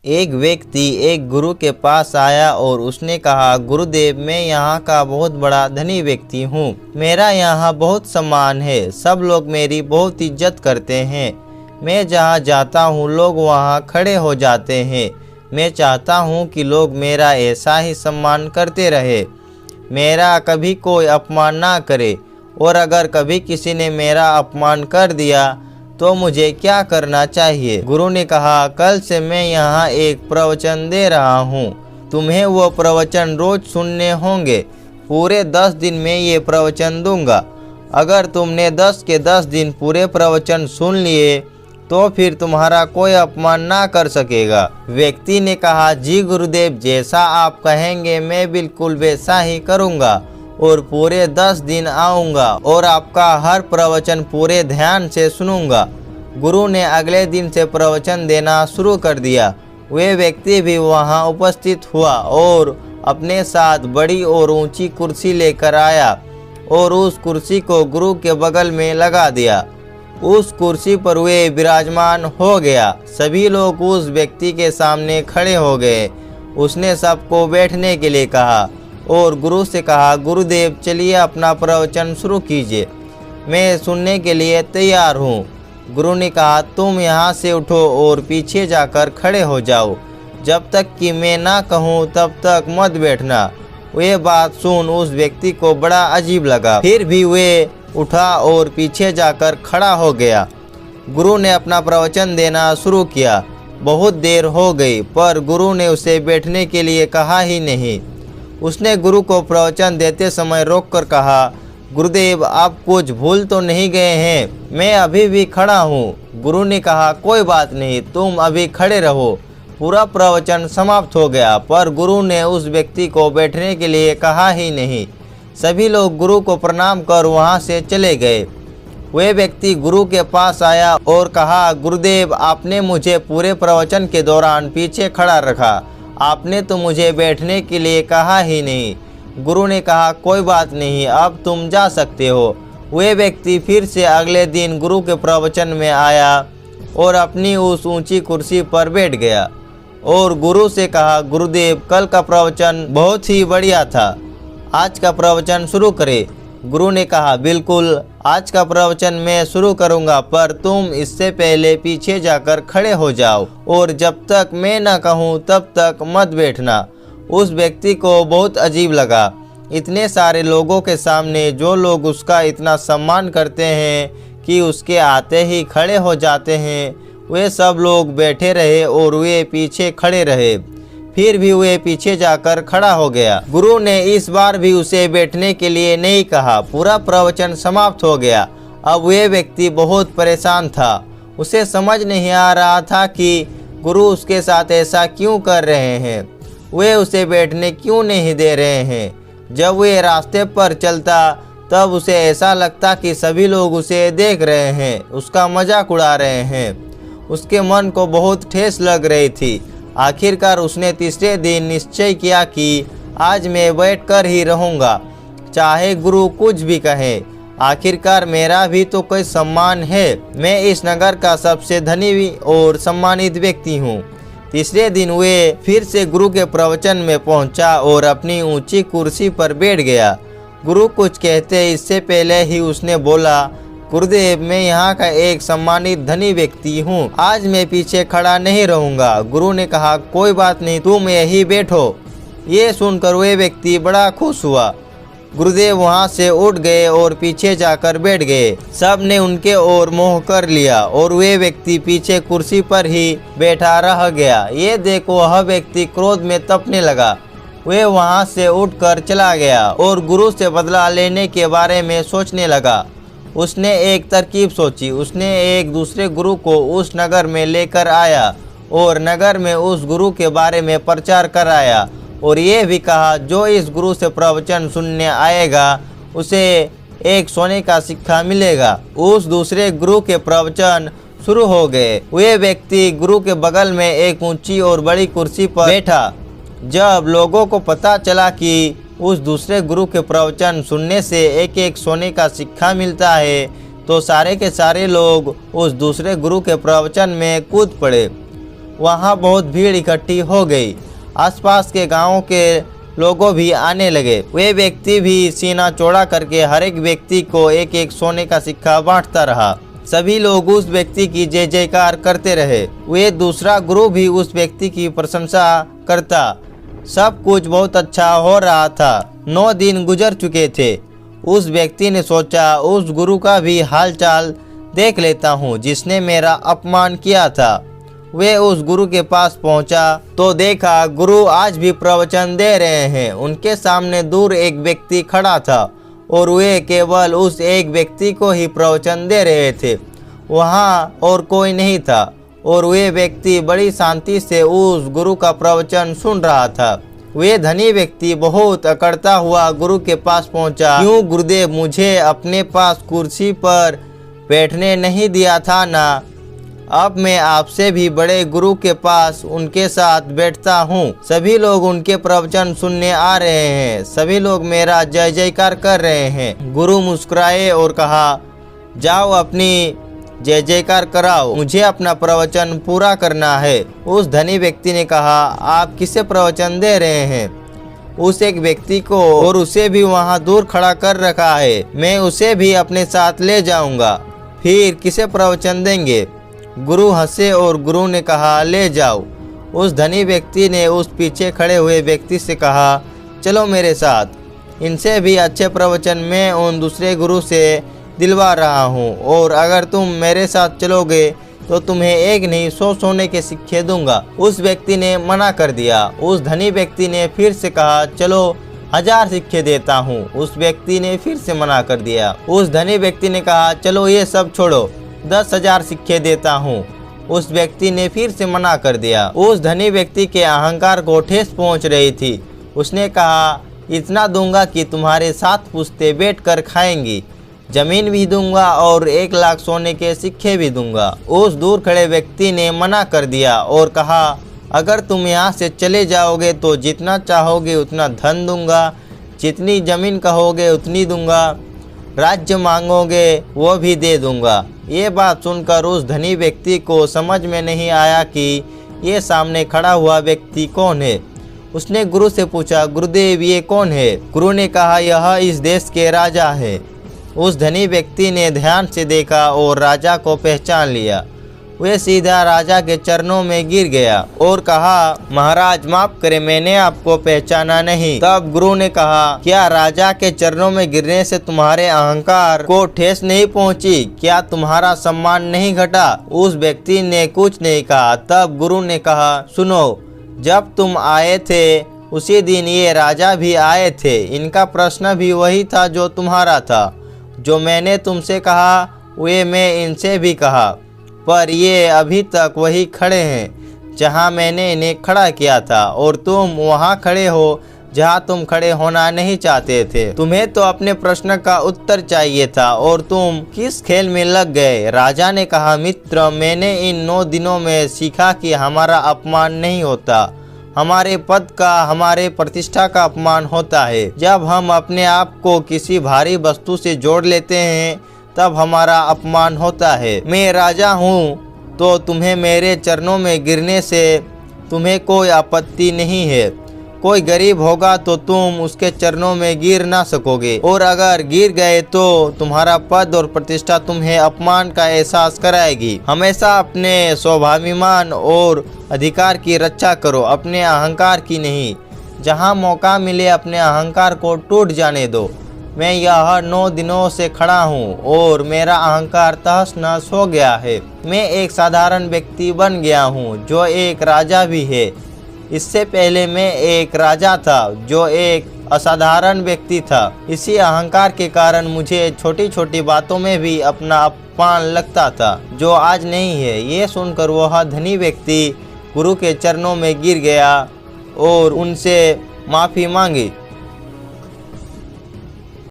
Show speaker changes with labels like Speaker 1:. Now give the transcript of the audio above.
Speaker 1: एक व्यक्ति एक गुरु के पास आया और उसने कहा, गुरुदेव, मैं यहाँ का बहुत बड़ा धनी व्यक्ति हूँ। मेरा यहाँ बहुत सम्मान है। सब लोग मेरी बहुत इज्जत करते हैं। मैं जहाँ जाता हूँ लोग वहाँ खड़े हो जाते हैं। मैं चाहता हूँ कि लोग मेरा ऐसा ही सम्मान करते रहे, मेरा कभी कोई अपमान ना करे। और अगर कभी किसी ने मेरा अपमान कर दिया तो मुझे क्या करना चाहिए? गुरु ने कहा, कल से मैं यहाँ एक प्रवचन दे रहा हूँ। तुम्हें वो प्रवचन रोज सुनने होंगे। पूरे 10 दिन में ये प्रवचन दूंगा। अगर तुमने 10 के 10 दिन पूरे प्रवचन सुन लिए तो फिर तुम्हारा कोई अपमान ना कर सकेगा। व्यक्ति ने कहा, जी गुरुदेव, जैसा आप कहेंगे मैं बिल्कुल वैसा ही करूँगा और पूरे 10 दिन आऊँगा और आपका हर प्रवचन पूरे ध्यान से सुनूंगा। गुरु ने अगले दिन से प्रवचन देना शुरू कर दिया। वे व्यक्ति भी वहां उपस्थित हुआ और अपने साथ बड़ी और ऊंची कुर्सी लेकर आया और उस कुर्सी को गुरु के बगल में लगा दिया। उस कुर्सी पर वे विराजमान हो गया। सभी लोग उस व्यक्ति के सामने खड़े हो गए। उसने सबको बैठने के लिए कहा और गुरु से कहा, गुरुदेव, चलिए अपना प्रवचन शुरू कीजिए, मैं सुनने के लिए तैयार हूँ। गुरु ने कहा, तुम यहाँ से उठो और पीछे जाकर खड़े हो जाओ। जब तक कि मैं ना कहूँ तब तक मत बैठना। वे बात सुन उस व्यक्ति को बड़ा अजीब लगा। फिर भी वे उठा और पीछे जाकर खड़ा हो गया। गुरु ने अपना प्रवचन देना शुरू किया। बहुत देर हो गई पर गुरु ने उसे बैठने के लिए कहा ही नहीं। उसने गुरु को प्रवचन देते समय रोककर कहा, गुरुदेव, आप कुछ भूल तो नहीं गए हैं? मैं अभी भी खड़ा हूँ। गुरु ने कहा, कोई बात नहीं, तुम अभी खड़े रहो। पूरा प्रवचन समाप्त हो गया पर गुरु ने उस व्यक्ति को बैठने के लिए कहा ही नहीं। सभी लोग गुरु को प्रणाम कर वहाँ से चले गए। वे व्यक्ति गुरु के पास आया और कहा, गुरुदेव, आपने मुझे पूरे प्रवचन के दौरान पीछे खड़ा रखा। आपने तो मुझे बैठने के लिए कहा ही नहीं। गुरु ने कहा, कोई बात नहीं, अब तुम जा सकते हो। वे व्यक्ति फिर से अगले दिन गुरु के प्रवचन में आया और अपनी उस ऊंची कुर्सी पर बैठ गया और गुरु से कहा, गुरुदेव, कल का प्रवचन बहुत ही बढ़िया था, आज का प्रवचन शुरू करें। गुरु ने कहा, बिल्कुल, आज का प्रवचन मैं शुरू करूंगा, पर तुम इससे पहले पीछे जाकर खड़े हो जाओ और जब तक मैं न कहूं तब तक मत बैठना। उस व्यक्ति को बहुत अजीब लगा। इतने सारे लोगों के सामने जो लोग उसका इतना सम्मान करते हैं कि उसके आते ही खड़े हो जाते हैं, वे सब लोग बैठे रहे और वे पीछे खड़े रहे। फिर भी वे पीछे जाकर खड़ा हो गया। गुरु ने इस बार भी उसे बैठने के लिए नहीं कहा। पूरा प्रवचन समाप्त हो गया। अब वे व्यक्ति बहुत परेशान था। उसे समझ नहीं आ रहा था कि गुरु उसके साथ ऐसा क्यों कर रहे हैं। वे उसे बैठने क्यों नहीं दे रहे हैं। जब वे रास्ते पर चलता तब उसे ऐसा लगता कि सभी लोग उसे देख रहे हैं, उसका मजाक उड़ा रहे हैं। उसके मन को बहुत ठेस लग रही थी। आखिरकार उसने तीसरे दिन निश्चय किया कि आज मैं बैठकर ही रहूँगा, चाहे गुरु कुछ भी कहे। आखिरकार मेरा भी तो कोई सम्मान है। मैं इस नगर का सबसे धनी और सम्मानित व्यक्ति हूँ। तीसरे दिन वे फिर से गुरु के प्रवचन में पहुंचा और अपनी ऊंची कुर्सी पर बैठ गया। गुरु कुछ कहते इससे पहले ही उसने बोला, गुरुदेव, मैं यहाँ का एक सम्मानित धनी व्यक्ति हूँ, आज मैं पीछे खड़ा नहीं रहूँगा। गुरु ने कहा, कोई बात नहीं, तुम यही बैठो। ये सुनकर वे व्यक्ति बड़ा खुश हुआ। गुरुदेव वहाँ से उठ गए और पीछे जाकर बैठ गए। सब ने उनके ओर मोह कर लिया और वे व्यक्ति पीछे कुर्सी पर ही बैठा रह गया। ये देखो, वह व्यक्ति क्रोध में तपने लगा। वे वहाँ से उठकर चला गया और गुरु से बदला लेने के बारे में सोचने लगा। उसने एक तरकीब सोची। उसने एक दूसरे गुरु को उस नगर में लेकर आया और नगर में उस गुरु के बारे में प्रचार कराया और ये भी कहा, जो इस गुरु से प्रवचन सुनने आएगा उसे एक सोने का सिक्का मिलेगा। उस दूसरे गुरु के प्रवचन शुरू हो गए। वे व्यक्ति गुरु के बगल में एक ऊंची और बड़ी कुर्सी पर बैठा। जब लोगों को पता चला कि उस दूसरे गुरु के प्रवचन सुनने से एक एक सोने का सिक्का मिलता है, तो सारे के सारे लोग उस दूसरे गुरु के प्रवचन में कूद पड़े। वहाँ बहुत भीड़ इकट्ठी हो गई। आसपास के गांवों के लोगों भी आने लगे। वे व्यक्ति भी सीना चौड़ा करके हर एक व्यक्ति को एक एक सोने का सिक्का बांटता रहा। सभी लोग उस व्यक्ति की जय जयकार करते रहे। वे दूसरा गुरु भी उस व्यक्ति की प्रशंसा करता। सब कुछ बहुत अच्छा हो रहा था। 9 दिन गुजर चुके थे। उस व्यक्ति ने सोचा उस गुरु का भी हालचाल देख लेता हूँ जिसने मेरा अपमान किया था। वे उस गुरु के पास पहुंचा तो देखा गुरु आज भी प्रवचन दे रहे हैं। उनके सामने दूर एक व्यक्ति खड़ा था और वे केवल उस एक व्यक्ति को ही प्रवचन दे रहे थे। वहाँ और कोई नहीं था और वे व्यक्ति बड़ी शांति से उस गुरु का प्रवचन सुन रहा था। वे धनी व्यक्ति बहुत अकड़ता हुआ गुरु के पास पहुंचा। क्यों गुरुदेव, मुझे अपने पास कुर्सी पर बैठने नहीं दिया था ना? अब मैं आपसे भी बड़े गुरु के पास उनके साथ बैठता हूँ। सभी लोग उनके प्रवचन सुनने आ रहे हैं। सभी लोग मेरा जय जयकार कर रहे हैं। गुरु मुस्कुराए और कहा, जाओ अपनी जय जयकार कराओ, मुझे अपना प्रवचन पूरा करना है। उस धनी व्यक्ति ने कहा, आप किसे प्रवचन दे रहे हैं? उस एक व्यक्ति को, और उसे भी वहाँ दूर खड़ा कर रखा है। मैं उसे भी अपने साथ ले जाऊंगा। फिर किसे प्रवचन देंगे? गुरु हंसे और गुरु ने कहा, ले जाओ। उस धनी व्यक्ति ने उस पीछे खड़े हुए व्यक्ति से कहा, चलो मेरे साथ, इनसे भी अच्छे प्रवचन मैं उन दूसरे गुरु से दिलवा रहा हूँ, और अगर तुम मेरे साथ चलोगे तो तुम्हें एक नहीं 100 सोने के सिक्के दूंगा। उस व्यक्ति ने मना कर दिया। उस धनी व्यक्ति ने फिर से कहा, चलो 1000 सिक्के देता हूँ। उस व्यक्ति ने फिर से मना कर दिया। उस धनी व्यक्ति ने कहा, चलो ये सब छोड़ो, 10,000 सिक्के देता हूँ। उस व्यक्ति ने फिर से मना कर दिया। उस धनी व्यक्ति के अहंकार को ठेस पहुँच रही थी। उसने कहा, इतना दूंगा कि तुम्हारे 7 पुश्ते बैठकर खाएंगी। जमीन भी दूंगा और 1 लाख सोने के सिक्के भी दूंगा। उस दूर खड़े व्यक्ति ने मना कर दिया और कहा, अगर तुम यहाँ से चले जाओगे तो जितना चाहोगे उतना धन दूंगा, जितनी जमीन कहोगे उतनी दूंगा, राज्य मांगोगे वो भी दे दूंगा। ये बात सुनकर उस धनी व्यक्ति को समझ में नहीं आया कि ये सामने खड़ा हुआ व्यक्ति कौन है। उसने गुरु से पूछा, गुरुदेव ये कौन है? गुरु ने कहा, यह इस देश के राजा है। उस धनी व्यक्ति ने ध्यान से देखा और राजा को पहचान लिया। वे सीधा राजा के चरणों में गिर गया और कहा, महाराज माफ करें, मैंने आपको पहचाना नहीं। तब गुरु ने कहा, क्या राजा के चरणों में गिरने से तुम्हारे अहंकार को ठेस नहीं पहुंची? क्या तुम्हारा सम्मान नहीं घटा? उस व्यक्ति ने कुछ नहीं कहा। तब गुरु ने कहा, सुनो, जब तुम आए थे उसी दिन ये राजा भी आए थे। इनका प्रश्न भी वही था जो तुम्हारा था। जो मैंने तुमसे कहा वे मैं इनसे भी कहा, पर ये अभी तक वही खड़े हैं जहाँ मैंने इन्हें खड़ा किया था, और तुम वहाँ खड़े हो जहाँ तुम खड़े होना नहीं चाहते थे। तुम्हें तो अपने प्रश्न का उत्तर चाहिए था और तुम किस खेल में लग गए? राजा ने कहा, मित्र, मैंने इन 9 दिनों में सीखा कि हमारा अपमान नहीं होता, हमारे पद का, हमारे प्रतिष्ठा का अपमान होता है। जब हम अपने आप को किसी भारी वस्तु से जोड़ लेते हैं तब हमारा अपमान होता है। मैं राजा हूँ तो तुम्हें मेरे चरणों में गिरने से तुम्हें कोई आपत्ति नहीं है। कोई गरीब होगा तो तुम उसके चरणों में गिर ना सकोगे, और अगर गिर गए तो तुम्हारा पद और प्रतिष्ठा तुम्हें अपमान का एहसास कराएगी। हमेशा अपने स्वाभिमान और अधिकार की रक्षा करो, अपने अहंकार की नहीं। जहाँ मौका मिले अपने अहंकार को टूट जाने दो। मैं यह 9 दिनों से खड़ा हूँ और मेरा अहंकार तहस नहस हो गया है। मैं एक साधारण व्यक्ति बन गया हूँ जो एक राजा भी है। इससे पहले मैं एक राजा था जो एक असाधारण व्यक्ति था। इसी अहंकार के कारण मुझे छोटी छोटी बातों में भी अपना अपमान लगता था, जो आज नहीं है। ये सुनकर वह धनी व्यक्ति गुरु के चरणों में गिर गया और उनसे माफ़ी मांगी।